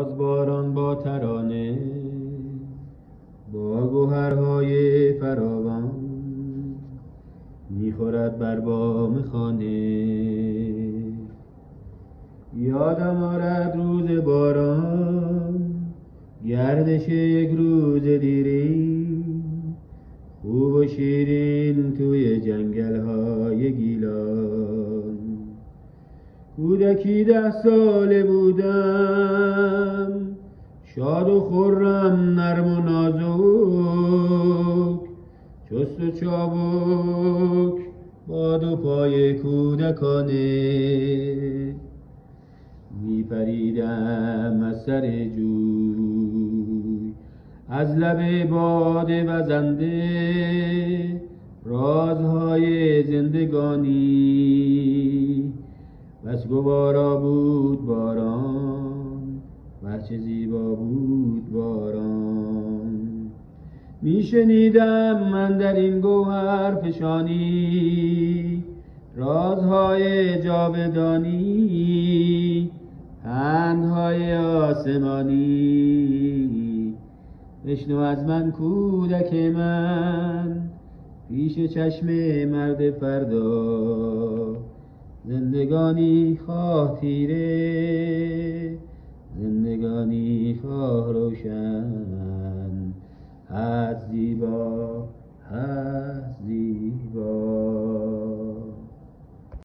باز باران با ترانه، با گوهرهای فراوان میخورد بر بام خانه. یادم آرد روز باران، گردش یک روز دیرین، خوب و شیرین توی جنگل های گیلان. کودکی 10 ساله بودم، شاد و خرم، نرم و نازک، چست و چابک با 2 پای کودکانه. میپریدم از سر جوی، از لب باد وزنده، رازهای زندگانی. بس گوارا بود باران، وه چه زیبا بود باران. میشنیدم من در این گوهر فشانی، رازهای جاودانی، پندهای آسمانی. بشنو از من کودک من، پیش چشم مرد فردا، زندگانی خواه تیره، زندگانی خواه روشن، هست زیبا، هست زیبا.